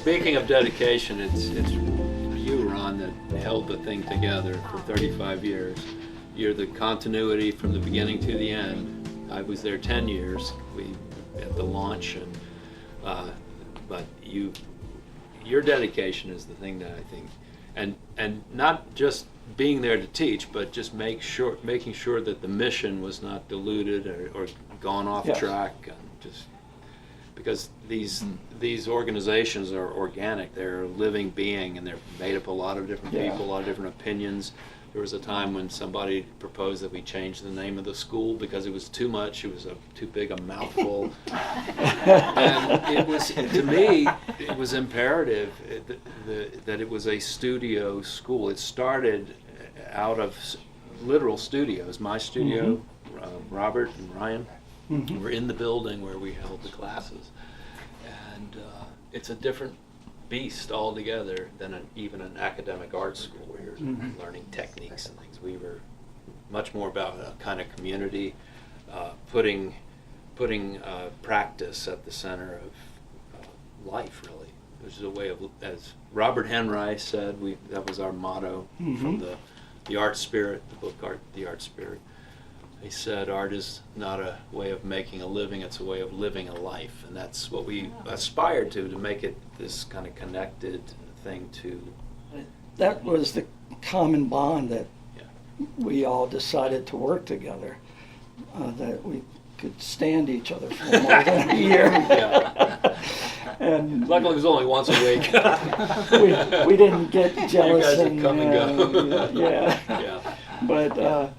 speaking of dedication, it's you, Ron, that held the thing together for 35 years. You're the continuity from the beginning to the end. I was there 10 years. We at the launch, but your dedication is the thing that I think, and not just being there to teach, but just making sure that the mission was not diluted or gone off track, and just because these organizations are organic, they're a living being, and they're made up of a lot of different people, a lot of different opinions. There was a time when somebody proposed that we change the name of the school because it was too much. It was too big a mouthful. And it was, to me, it was imperative that it was a studio school. It started out of literal studios. My studio, Robert and Ryan, were in the building where we held the classes. And it's a different beast altogether than even an academic art school where you're learning techniques and things. We were much more about a kind of community, putting practice at the center of life, really. Which is a way of, as Robert Henry said, that was our motto from the art spirit, the book Art, the Art Spirit. He said, art is not a way of making a living, it's a way of living a life. And that's what we aspired to make it this kind of connected thing to. That was the common bond that we all decided to work together, that we could stand each other for more than a year. And luckily it was only once a week. we didn't get jealous. You guys would come and go. But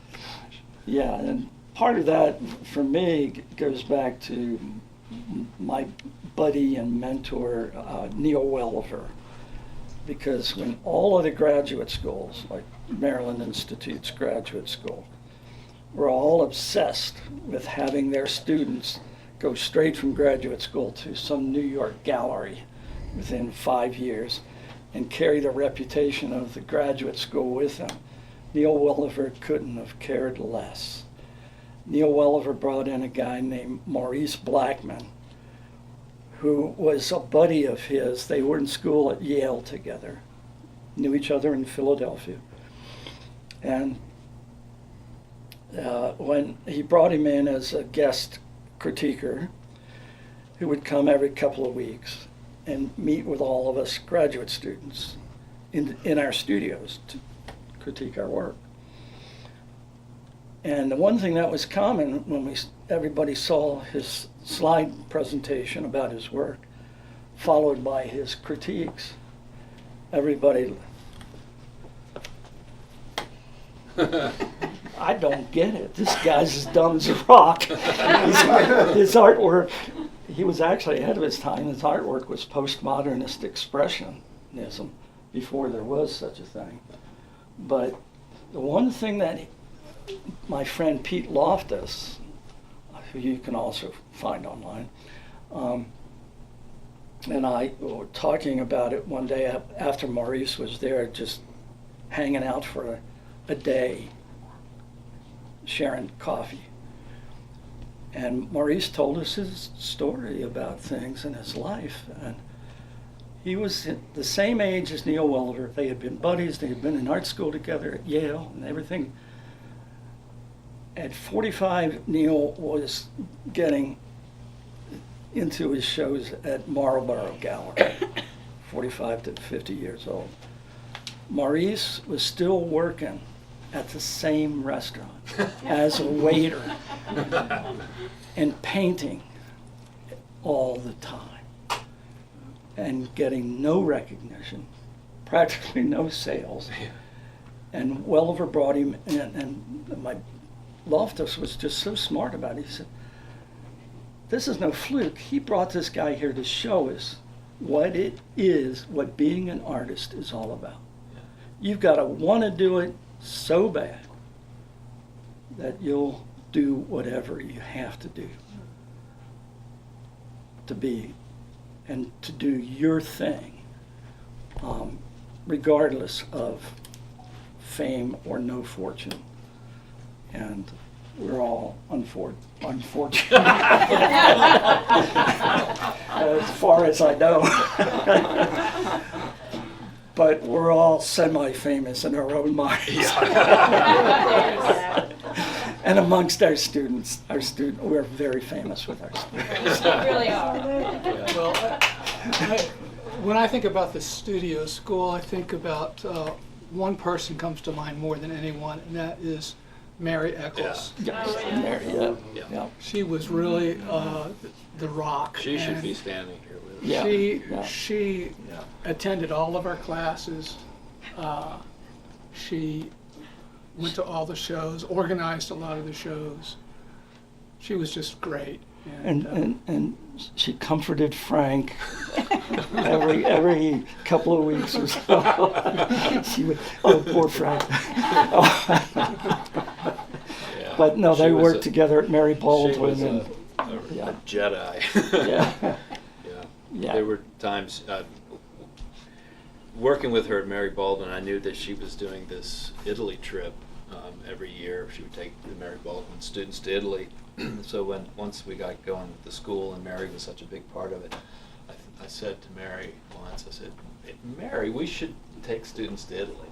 yeah, and part of that for me goes back to my buddy and mentor, Neil Welliver, because when all of the graduate schools, like Maryland Institute's graduate school, were all obsessed with having their students go straight from graduate school to some New York gallery within 5 years and carry the reputation of the graduate school with them, Neil Welliver couldn't have cared less. Neil Welliver brought in a guy named Maurice Blackman, who was a buddy of his. They were in school at Yale together, knew each other in Philadelphia. And when he brought him in as a guest critiquer, who would come every couple of weeks and meet with all of us graduate students in our studios to critique our work. And the one thing that was common when everybody saw his slide presentation about his work, followed by his critiques, everybody, I don't get it. This guy's as dumb as a rock. His artwork, he was actually ahead of his time. His artwork was postmodernist expressionism before there was such a thing. But the one thing that my friend Pete Loftus, who you can also find online, and I were talking about it one day after Maurice was there, just hanging out for a day, sharing coffee. And Maurice told us his story about things in his life. And he was the same age as Neil Welliver. They had been buddies. They had been in art school together at Yale and everything. At 45, Neil was getting into his shows at Marlborough Gallery, 45 to 50 years old. Maurice was still working at the same restaurant as a waiter and painting all the time and getting no recognition, practically no sales. And Welliver brought him in, and my Loftus was just so smart about it. He said, this is no fluke. He brought this guy here to show us what it is, what being an artist is all about. You've got to want to do it so bad that you'll do whatever you have to do to be and to do your thing, regardless of fame or no fortune. And we're all unfortunate. as far as I know. But we're all semi-famous in our own minds. And amongst our students, we're very famous with our students. We really are. Well, when I think about the studio school, I think about one person comes to mind more than anyone, and that is Mary Eccles. Yeah. She was really the rock. She should and be standing here with us. Yeah. She attended all of our classes. She went to all the shows, organized a lot of the shows. She was just great. And she comforted Frank every couple of weeks or so. She would, oh, poor Frank. Yeah. But no, they She was worked together at Mary She Baldwin. was And, a Jedi. yeah. Yeah. There were times working with her at Mary Baldwin, I knew that she was doing this Italy trip every year. She would take the Mary Baldwin students to Italy. So once we got going with the school, and Mary was such a big part of it, I said to Mary once, I said, "Hey, Mary, we should take students to Italy."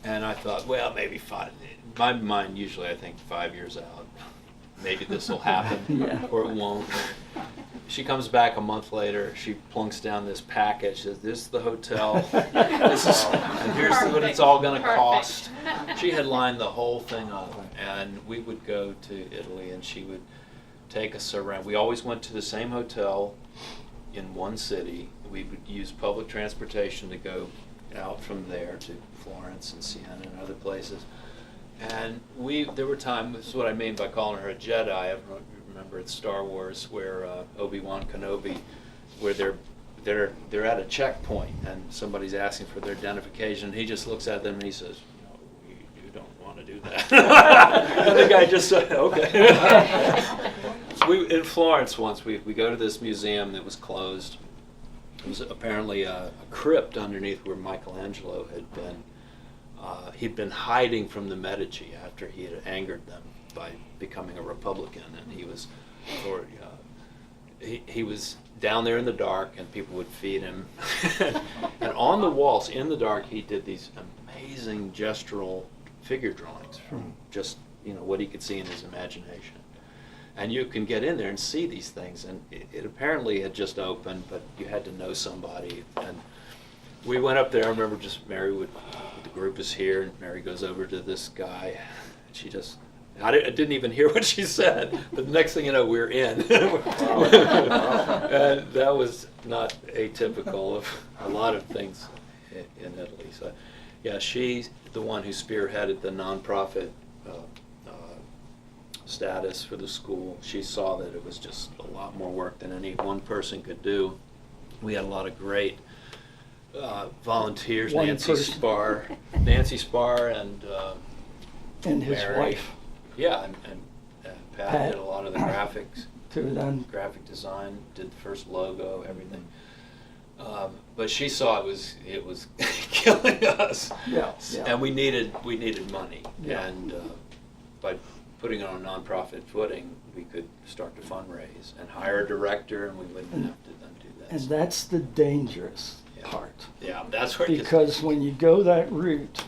And I thought, well, maybe 5. In my mind, usually I think 5 years out. Maybe this will happen, or it won't. She comes back a month later. She plunks down this package. Says, "This is the hotel. And here's what it's all going to cost." She had lined the whole thing up, and we would go to Italy, and she would take us around. We always went to the same hotel in one city. We would use public transportation to go out from there to Florence and Siena and other places. And there were times, this is what I mean by calling her a Jedi. I remember at Star Wars where Obi-Wan Kenobi, where they're at a checkpoint and somebody's asking for their identification. He just looks at them and he says, "No, you don't want to do that." And the guy just said, "Okay." So in Florence once, we go to this museum that was closed. It was apparently a crypt underneath where Michelangelo had been. He'd been hiding from the Medici after he had angered them by becoming a Republican, and he was down there in the dark, and people would feed him. And on the walls, in the dark, he did these amazing gestural figure drawings from just what he could see in his imagination. And you can get in there and see these things, and it apparently had just opened, but you had to know somebody. And we went up there. I remember just Mary the group is here, and Mary goes over to this guy. She just, I didn't even hear what she said, but the next thing you know, we're in. And that was not atypical of a lot of things in Italy. So, yeah, she's the one who spearheaded the nonprofit status for the school. She saw that it was just a lot more work than any one person could do. We had a lot of great volunteers, Nancy Spar, and his Mary. wife. Yeah, and Pat did a lot of the graphics, graphic design, did the first logo, everything. But she saw it was killing us. Yeah. And we needed money, Yeah. and by putting it on a nonprofit footing, we could start to fundraise and hire a director, and we wouldn't have to then do that. And that's the dangerous part. Yeah, that's where Because when you go that route,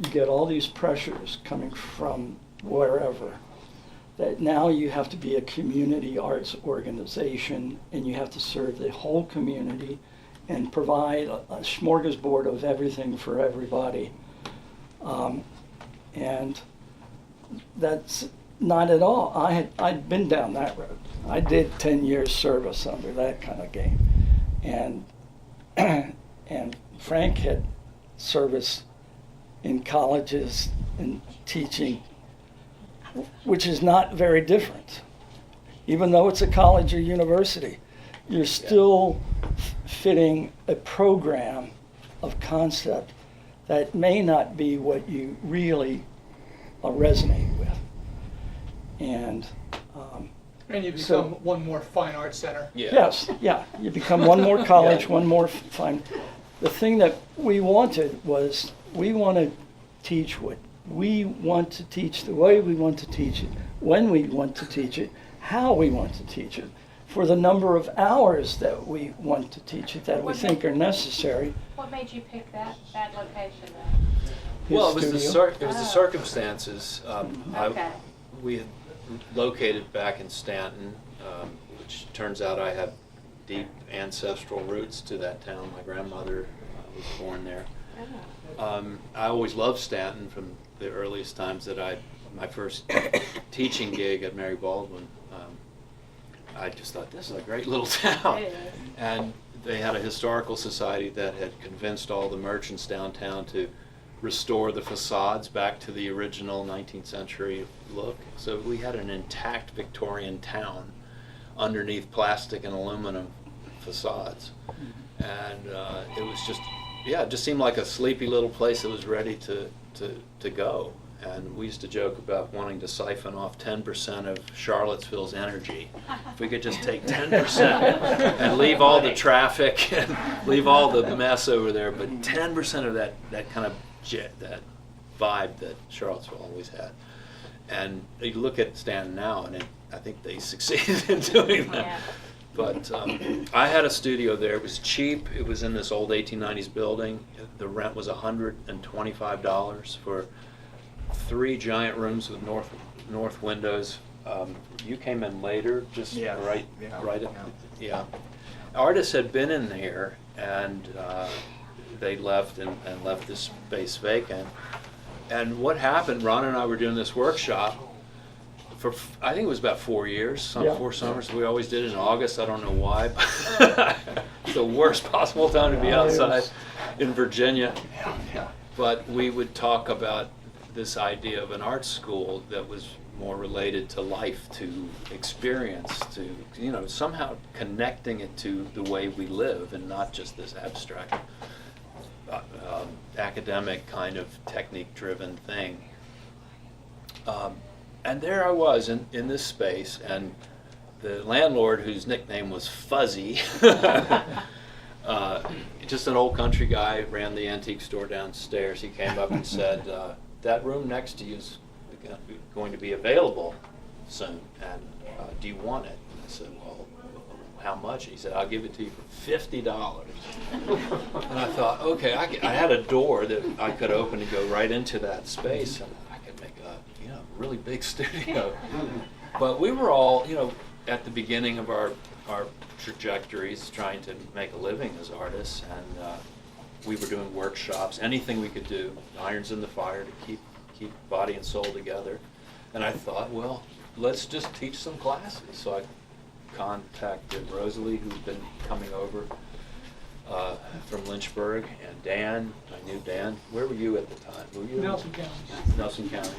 you get all these pressures coming from wherever. That now you have to be a community arts organization, and you have to serve the whole community and provide a smorgasbord of everything for everybody. And that's not at all. I'd been down that road. I did 10 years service under that kind of game. And Frank had service in colleges and teaching, which is not very different. Even though it's a college or university, you're still fitting a program of concept that may not be what you really resonate with. And you become one more fine arts center. Yeah. yes, yeah, you become one more college, one more fine. The thing that we wanted was, we want to teach what we want to teach, the way we want to teach it, when we want to teach it, how we want to teach it. for the number of hours that we want to teach it, that we think are necessary. What made you pick that location then? Well, it was studio. the circumstances. Okay. We had located back in Staunton, which turns out I have deep ancestral roots to that town. My grandmother was born there. I always loved Staunton from the earliest times that my first teaching gig at Mary Baldwin. I just thought, this is a great little town. It is. And they had a historical society that had convinced all the merchants downtown to restore the facades back to the original 19th century look. So we had an intact Victorian town underneath plastic and aluminum facades. And it was just, it just seemed like a sleepy little place that was ready to go. And we used to joke about wanting to siphon off 10% of Charlottesville's energy. If we could just take 10% and leave all the traffic and leave all the mess over there, but 10% of that kind of that vibe that Charlottesville always had. And you look at Staunton now, and I think they succeeded in doing that. Yeah. But I had a studio there. It was cheap. It was in this old 1890s building. The rent was $125 for 3 giant rooms with north windows. You came in later, just right at, Artists had been in there, and they left and left this space vacant. And what happened, Ron and I were doing this workshop for, I think it was about 4 years, 4 summers. We always did it in August. I don't know why, but it's the worst possible time to be outside in Virginia. But we would talk about this idea of an art school that was more related to life, to experience, to, somehow connecting it to the way we live and not just this abstract academic kind of technique-driven thing. And there I was in this space, and the landlord, whose nickname was Fuzzy, just an old country guy, ran the antique store downstairs. He came up and said, that room next to you is going to be available soon, and do you want it? And I said, well, how much? He said, I'll give it to you for $50. And I thought, okay, I had a door that I could open and go right into that space, and I could make a really big studio. But we were all, at the beginning of our trajectories, trying to make a living as artists, and we were doing workshops, anything we could do, irons in the fire to keep body and soul together. And I thought, well, let's just teach some classes. So I contacted Rosalie, who's been coming over from Lynchburg, and Dan. I knew Dan. Where were you at the time? Were you Nelson County. Nelson County.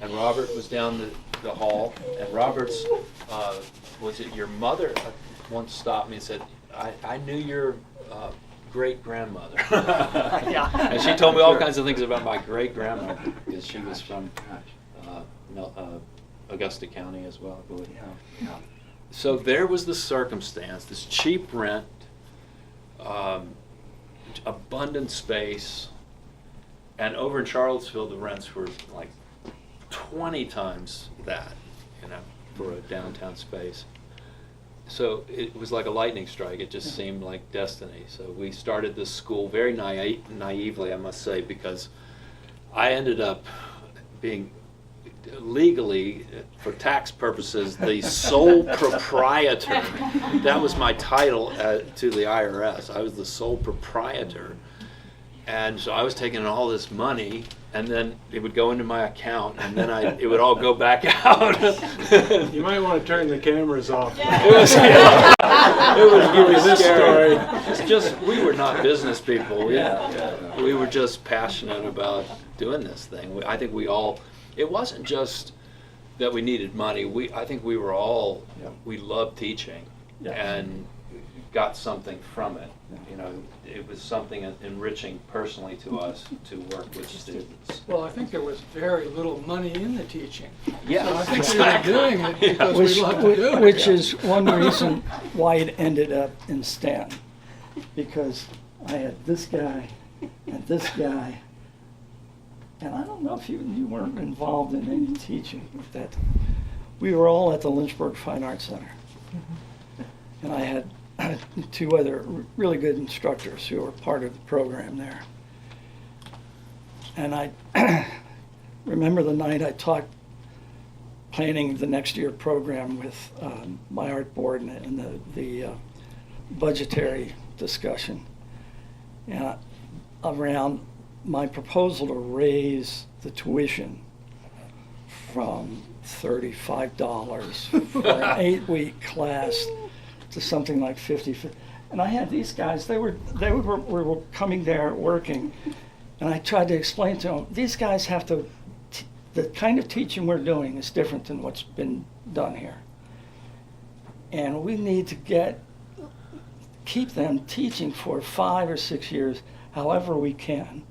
And Robert was down the hall. And Robert's, was it your mother? Once stopped me and said, I knew your great-grandmother. And she told me all kinds of things about my great-grandmother, because she was from Augusta County as well, I believe. So there was the circumstance, this cheap rent, abundant space, and over in Charlottesville the rents were like 20 times that, for a downtown space. So it was like a lightning strike. It just seemed like destiny. So we started this school very naively, I must say, because I ended up being legally, for tax purposes, the sole proprietor. That was my title to the IRS. I was the sole proprietor. And so I was taking all this money, and then it would go into my account, and then it would all go back out. You might want to turn the cameras off. It was really this scary. story. It's just, we were not business people. We were just passionate about doing this thing. I think we all, it wasn't just that we needed money. I think we were all, we loved teaching and got something from it. It was something enriching personally to us to work with students. Well, I think there was very little money in the teaching. Yeah, So I think we were doing it because we loved to do it. Which is one reason why it ended up in Staunton. Because I had this guy and this guy, and I don't know if you weren't involved in any teaching with that. We were all at the Lynchburg Fine Arts Center. And I had two other really good instructors who were part of the program there. And I remember the night I taught planning the next year program with my art board and the budgetary discussion. And around my proposal to raise the tuition from $35 for an 8-week class to something like 50. And I had these guys, they were coming there working, and I tried to explain to them, these guys have to, the kind of teaching we're doing is different than what's been done here. And we need to keep them teaching for 5 or 6 years, however we can.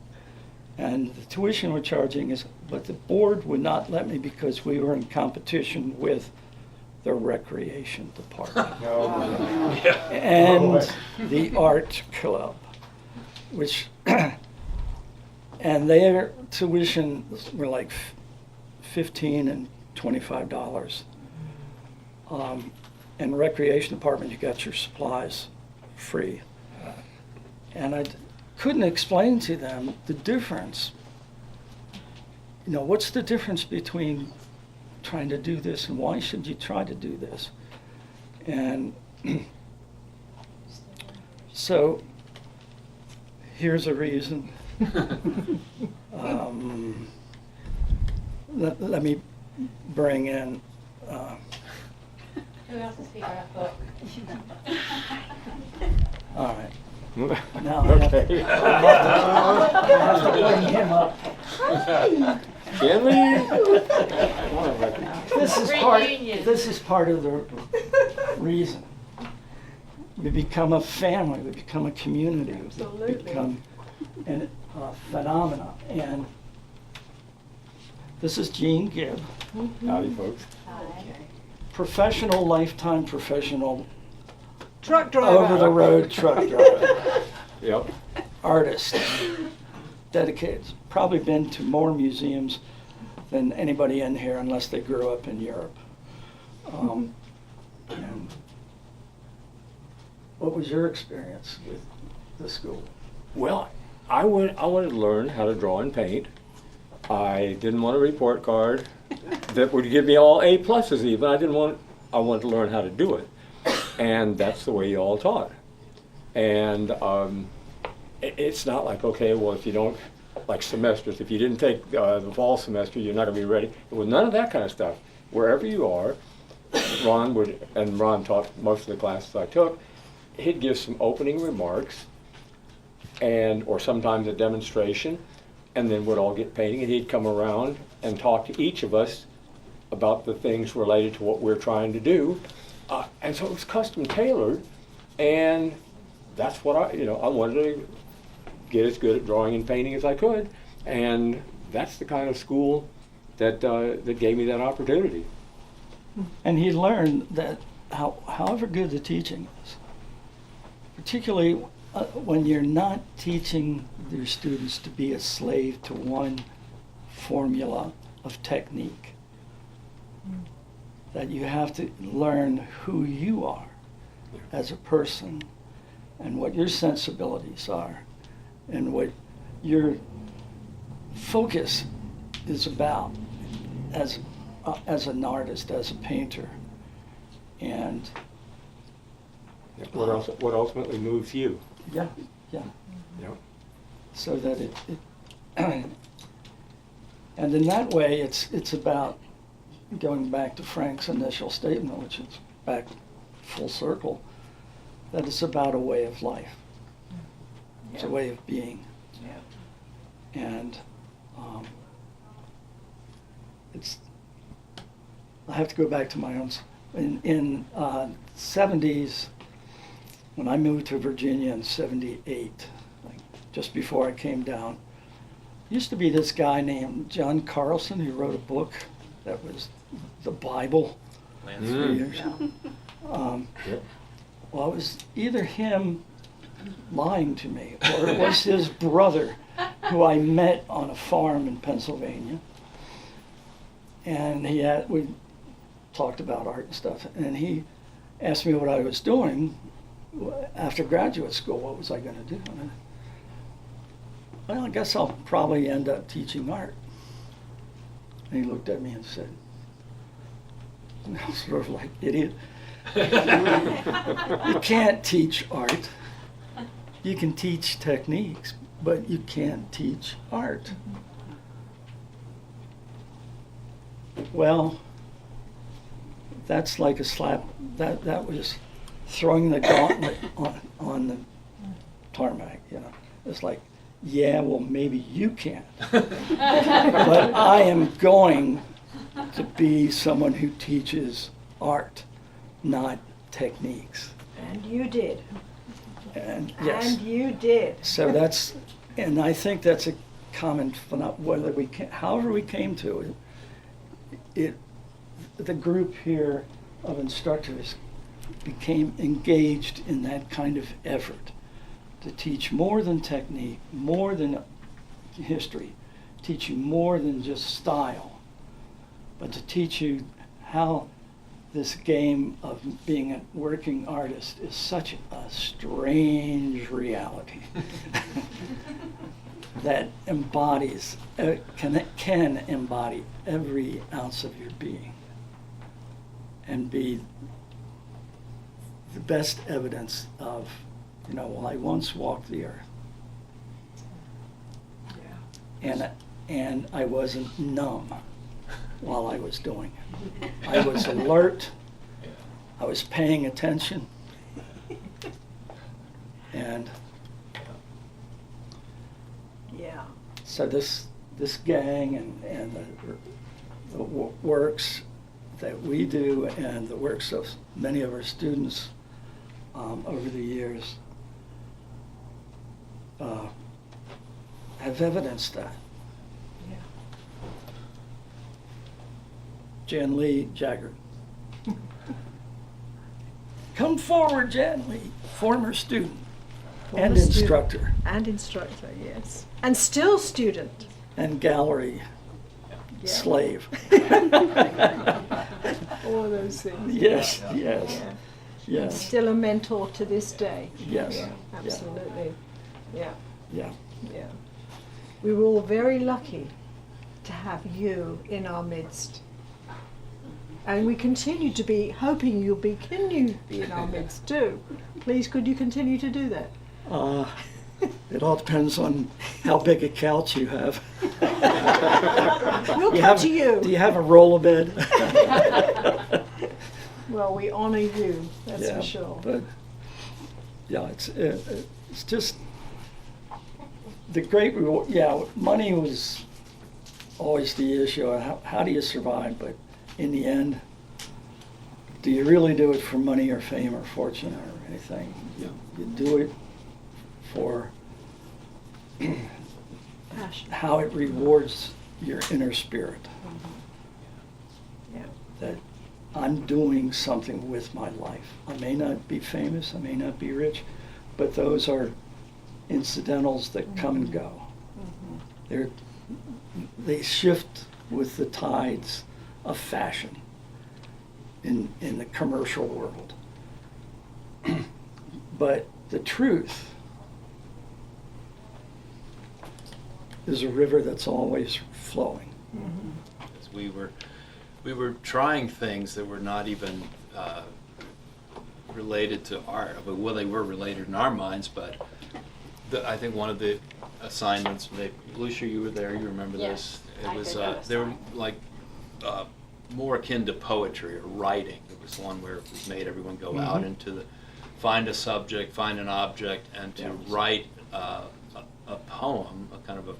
And the tuition we're charging is, but the board would not let me because we were in competition with the recreation department and the art club, which, and their tuition were like $15 and $25. And recreation department, you got your supplies free. And I couldn't explain to them the difference. You know, what's the difference between trying to do this and why should you try to do this? And so here's a reason. Let me bring in Who else is speaking of book? all right. Now I have to bring him up. This is part of the reason. We become a family, we become a community, we become a phenomenon. And this is Gene Gibb. Howdy, folks. Professional, lifetime professional, Truck driver. over-the-road truck driver. Yep. Artist, dedicated, probably been to more museums than anybody in here unless they grew up in Europe. And what was your experience with the school? Well, I wanted to learn how to draw and paint. I didn't want a report card that would give me all A pluses even. I wanted to learn how to do it. And that's the way you all taught. And it's not like, okay, well, if you don't, like semesters, if you didn't take the fall semester, you're not going to be ready. It was none of that kind of stuff. Wherever you are, Ron taught most of the classes I took, he'd give some opening remarks or sometimes a demonstration, and then we'd all get painting, and he'd come around and talk to each of us about the things related to what we're trying to do. And so it was custom tailored, and that's what I wanted to get as good at drawing and painting as I could, and that's the kind of school that gave me that opportunity. And he learned that however good the teaching is, particularly when you're not teaching your students to be a slave to one formula of technique, that you have to learn who you are as a person and what your sensibilities are and what your focus is about as an artist, as a painter. And What ultimately moves you? yeah. Yep. So that it and in that way it's about going back to Frank's initial statement, which is back full circle, that it's about a way of life. It's a way of being. And I have to go back to my own. In 70s, when I moved to Virginia in 78, like just before I came down, used to be this guy named John Carlson who wrote a book that was the Bible. Readers. Well, it was either him lying to me or it was his brother who I met on a farm in Pennsylvania. And we talked about art and stuff, and asked me what I was doing after graduate school. What was I going to do? Well, I guess I'll probably end up teaching art. And he looked at me and said, and I was sort of like, idiot. You can't teach art. You can teach techniques, but you can't teach art. Well, that's like a slap. That was throwing the gauntlet on the tarmac, you know. It's like, yeah, well, maybe you can't. But I am going to be someone who teaches art, not techniques. And you did. And yes. And you did. So that's, and I think that's a common phenomenon, however we came to it, the group here of instructors became engaged in that kind of effort to teach more than technique, more than history, teach you more than just style, but to teach you how this game of being a working artist is such a strange reality that embodies, can embody every ounce of your being and be the best evidence of, you know, well, I once walked the earth. And I wasn't numb while I was doing it. I was alert, I was paying attention, and Yeah. so this gang and the works that we do and the works of many of our students over the years have evidenced that. Yeah. Jan Lee Jagger. Come forward, Jan Lee, former student and Former student. instructor And instructor, yes. And still student. and gallery Yeah. slave. All those things. Yes, Yeah. yes, Yeah. yes, Still a mentor to this day. yes, Yeah, absolutely. Yeah, yeah. yeah. We were all very lucky to have you in our midst. And we continue to be hoping you'll continue to be in our midst too. Please, could you continue to do that? It all depends on how big a couch you have. We'll Do come to you. Do you have a roll-a-bed? Well, we honor you, that's Yeah, for sure. But yeah, it's just the great reward. Yeah, money was always the issue. How do you survive? But in the end, do you really do it for money or fame or fortune or anything? You do it for Passion. how it rewards your inner spirit. Yeah. That I'm doing something with my life. I may not be famous, I may not be rich, but those are incidentals that come and go. They shift with the tides of fashion in the commercial world. But the truth is a river that's always flowing. Because we were trying things that were not even related to art. Well, they were related in our minds, but I think one of the assignments, Lucia, you were there, you remember Yes, this? It I was did that they were assignment. like more akin to poetry or writing. It was one where it was made everyone go out into find a subject, find an object, and to write a poem, a kind of a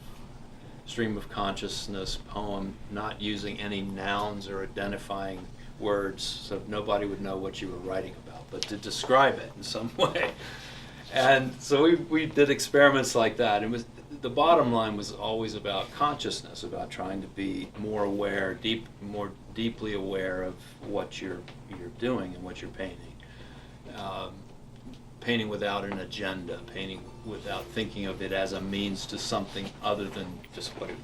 stream of consciousness poem, not using any nouns or identifying words, so nobody would know what you were writing about, but to describe it in some way. And so we did experiments like that. It was, the bottom line was always about consciousness, about trying to be more aware, more deeply aware of what you're doing and what you're painting. Painting without an agenda, painting without thinking of it as a means to something other than just what it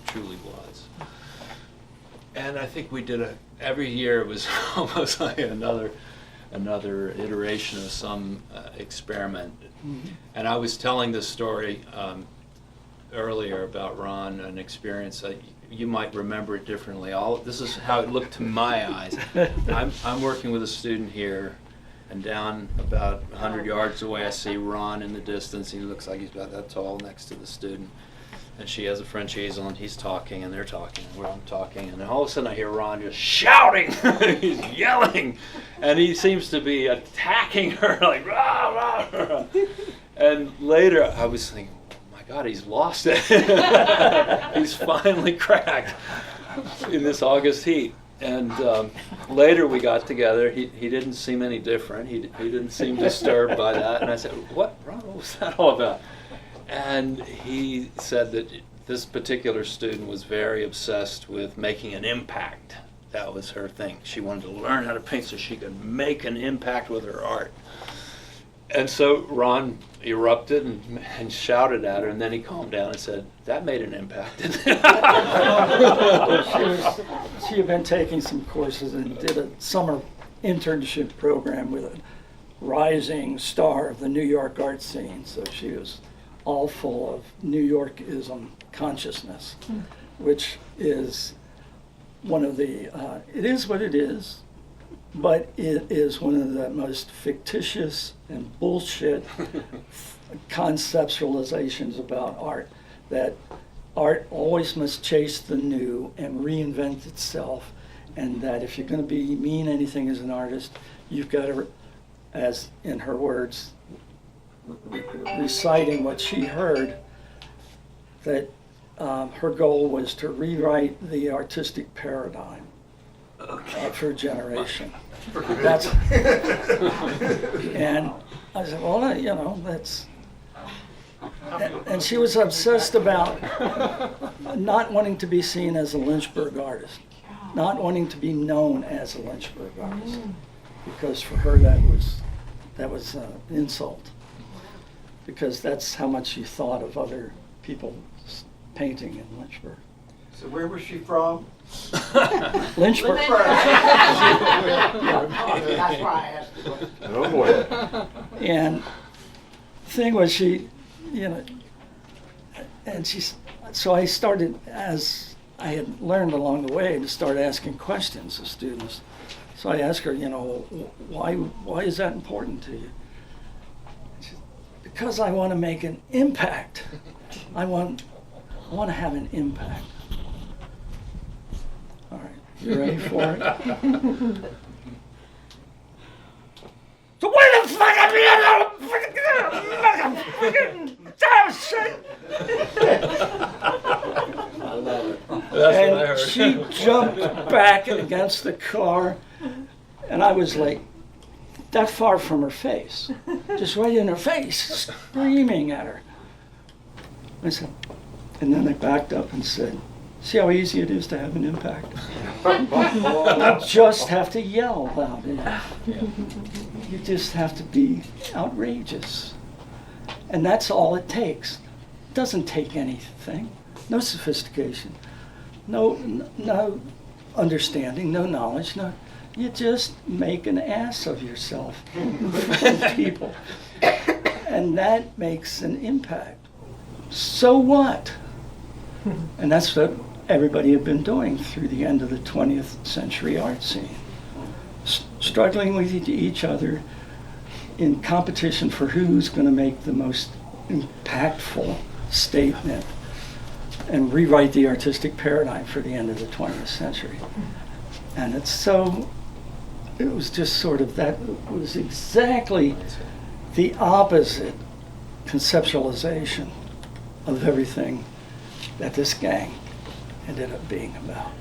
truly was. And I think we did every year it was almost like another another iteration of some experiment. Mm-hmm. And I was telling this story earlier about Ron, an experience that you might remember it differently. This is how it looked to my eyes. I'm working with a student here, and down about 100 yards away I see Ron in the distance. He looks like he's about that tall next to the student. And she has a French easel, and he's talking, and they're talking, and I'm talking, and then all of a sudden I hear Ron just shouting. He's yelling, and he seems to be attacking her, like, rah, rah, rah. And later I was thinking, oh my God, he's lost it. He's finally cracked in this August heat. And later we got together. He didn't seem any different. He didn't seem disturbed by that. And I said, Ron, what was that all about? And he said that this particular student was very obsessed with making an impact. That was her thing. She wanted to learn how to paint so she could make an impact with her art. And so Ron erupted and shouted at her, and then he calmed down and said, that made an impact. She had been taking some courses and did a summer internship program with a rising star of the New York art scene. So she was all full of New Yorkism consciousness, which is one of the, it is what it is, but it is one of the most fictitious and bullshit conceptualizations about art, that art always must chase the new and reinvent itself, and that if you're going to mean anything as an artist, you've got to, as in her words, reciting what she heard, that her goal was to rewrite the artistic paradigm of her generation. That's, and I said, well, that's, and she was obsessed about not wanting to be seen as a Lynchburg artist, not wanting to be known as a Lynchburg artist, because for her that was an insult, because that's how much she thought of other people painting in Lynchburg. So where was she from? Lynchburg. That's why I asked the question. Oh boy. And the thing was, she, and so I started, as I had learned along the way, to start asking questions of students. So I asked her, why is that important to you? She said, because I want to make an impact. I want to have an impact. All right, you ready for it? So where the fuck am And she jumped back against the car, and I was like that far from her face, just right in her face, screaming at her. I said, and then I backed up and said, see how easy it is to have an impact? You just have to yell about it. You just have to be outrageous. And that's all it takes. It doesn't take anything. No sophistication. No understanding, no knowledge. No, you just make an ass of yourself in front of people. And that makes an impact. So what? And that's what everybody had been doing through the end of the 20th century art scene. Struggling with each other in competition for who's going to make the most impactful statement and rewrite the artistic paradigm for the end of the 20th century. And it was just sort of, that was exactly the opposite conceptualization of everything that this gang ended up being about.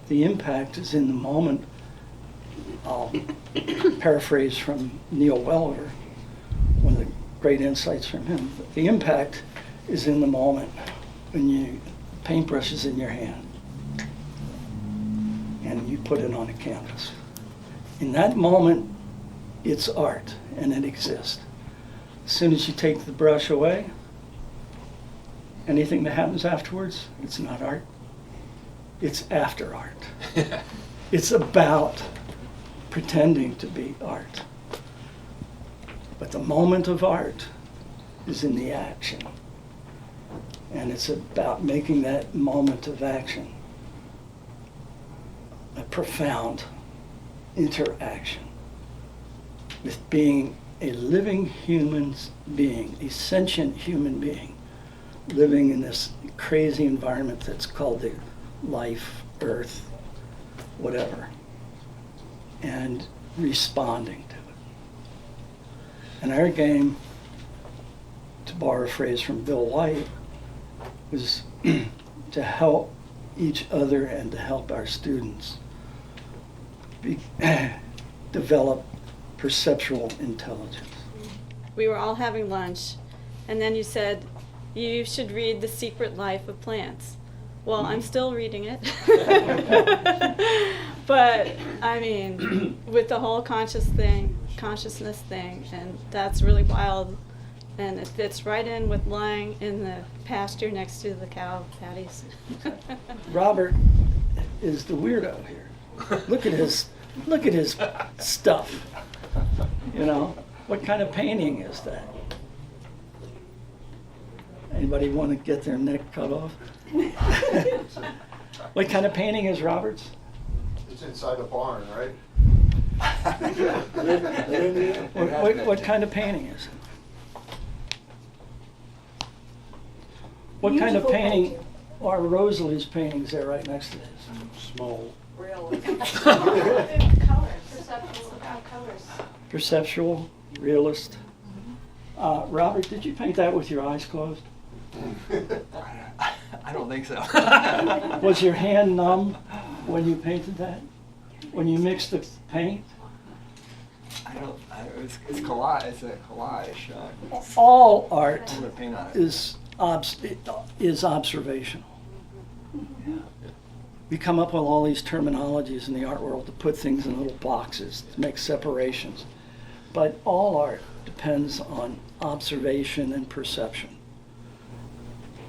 The impact is in the moment. I'll paraphrase from Neil Welliver, one of the great insights from him. The impact is in the moment when paintbrush is in your hand and you put it on a canvas. In that moment, it's art and it exists. As soon as you take the brush away, anything that happens afterwards, it's not art. It's after art. It's about pretending to be art. But the moment of art is in the action. And it's about making that moment of action a profound interaction with being a living human being, a sentient human being, living in this crazy environment that's called the life, earth, whatever, and responding to it. And our game, to borrow a phrase from Bill White, was to help each other and to help our students develop perceptual intelligence. We were all having lunch, and then you said, you should read The Secret Life of Plants. Well, I'm still reading it. But, I mean, with the whole consciousness thing, and that's really wild, and it fits right in with lying in the pasture next to the cow patties. Robert is the weirdo here. Look at his stuff. You know, what kind of painting is that? Anybody want to get their neck cut off? What kind of painting is Robert's? It's inside the barn, right? What kind of painting is it? What kind of Beautiful painting painting. are Rosalie's paintings there right next to this? Small. Colors, perceptual about colors. Perceptual, realist. Robert, did you paint that with your eyes closed? I don't think so. Was your hand numb when you painted that? When you mixed the paint? It's collage. It's a collage. All art I'm gonna paint on it. is observational. We come up with all these terminologies in the art world to put things in little boxes, to make separations. But all art depends on observation and perception.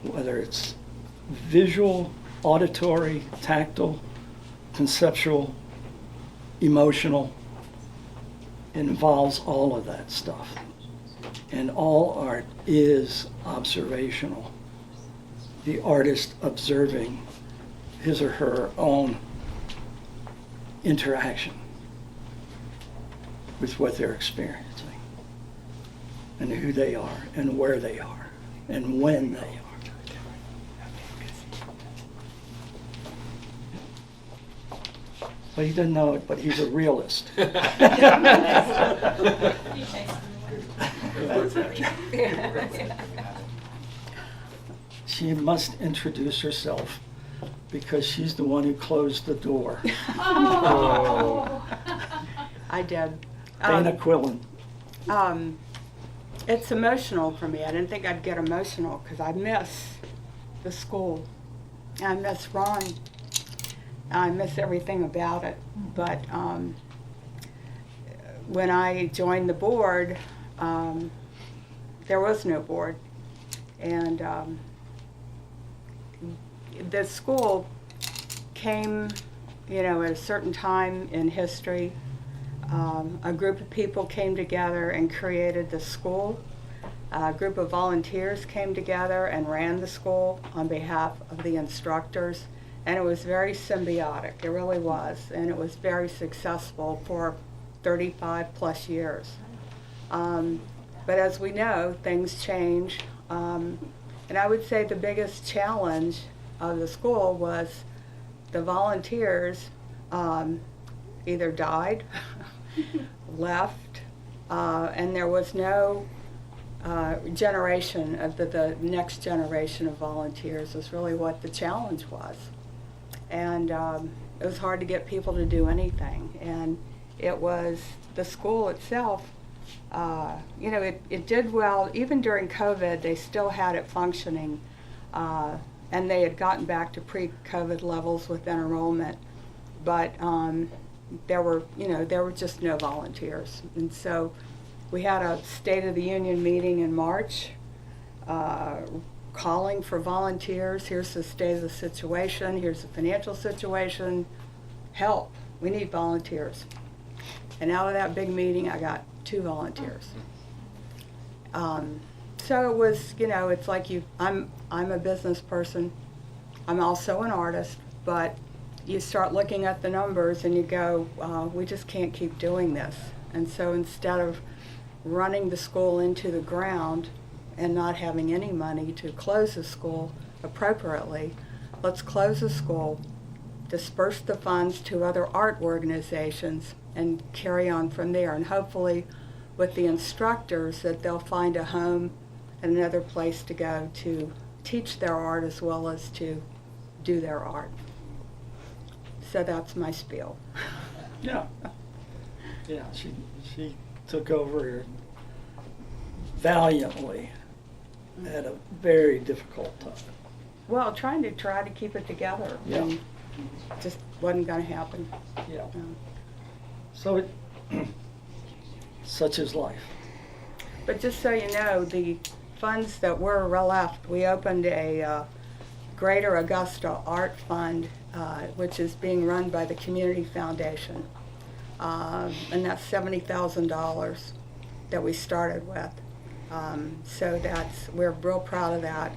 Whether it's visual, auditory, tactile, conceptual, emotional, it involves all of that stuff. And all art is observational. The artist observing his or her own interaction with what they're experiencing, and who they are, and where they are, and when they are. Well, he doesn't know it, but he's a realist. She must introduce herself because she's the one who closed the door. Oh. I did. Dana Quillen. It's emotional for me. I didn't think I'd get emotional because I miss the school. I miss Ron. I miss everything about it. But when I joined the board, there was no board. And the school came, at a certain time in history. A group of people came together and created the school. A group of volunteers came together and ran the school on behalf of the instructors. And it was very symbiotic, it really was. And it was very successful for 35 plus years. But as we know, things change. And I would say the biggest challenge of the school was the volunteers either died, left, and there was no generation of the next generation of volunteers was really what the challenge was. And it was hard to get people to do anything. And it was the school itself, it did well. Even during COVID, they still had it functioning. And they had gotten back to pre-COVID levels with enrollment. But there were just no volunteers. And so we had a State of the Union meeting in March, calling for volunteers. Here's the state of the situation. Here's the financial situation. Help. we need volunteers. And out of that big meeting, I got 2 volunteers. So it was, you know, it's like I'm a business person. I'm also an artist, but you start looking at the numbers and you go, we just can't keep doing this. And so instead of running the school into the ground and not having any money to close the school appropriately, let's close the school, disperse the funds to other art organizations, and carry on from there. And hopefully with the instructors that they'll find a home and another place to go to teach their art as well as to do their art. So that's my spiel. Yeah. Yeah, she took over valiantly at a very difficult time. Well, try to keep it together. Yeah. And just wasn't going to happen. Yeah. No. So such is life. But just so you know, the funds that were left, we opened a Greater Augusta Art Fund, which is being run by the Community Foundation. And that's $70,000 that we started with. So we're real proud of that,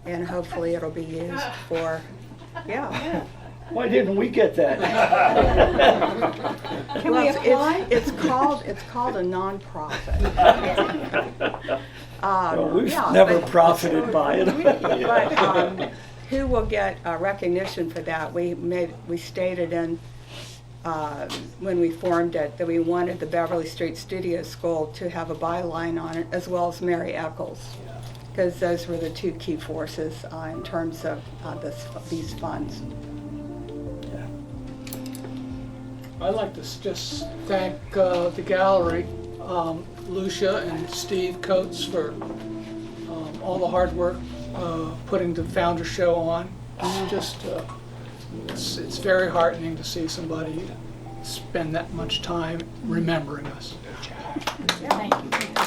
and hopefully it'll be used for, yeah. Why didn't we get that? Can we apply? It's called a nonprofit. Well, we've yeah, never but- profited by it. But who will get recognition for that? We stated in when we formed it that we wanted the Beverley Street Studio School to have a byline on it, as well as Mary Eccles, because those were the 2 key forces in terms of these funds. I'd like to just thank the gallery, Lucia and Steve Coates, for all the hard work putting the Founder Show on. It's just, it's very heartening to see somebody spend that much time remembering us. Yeah.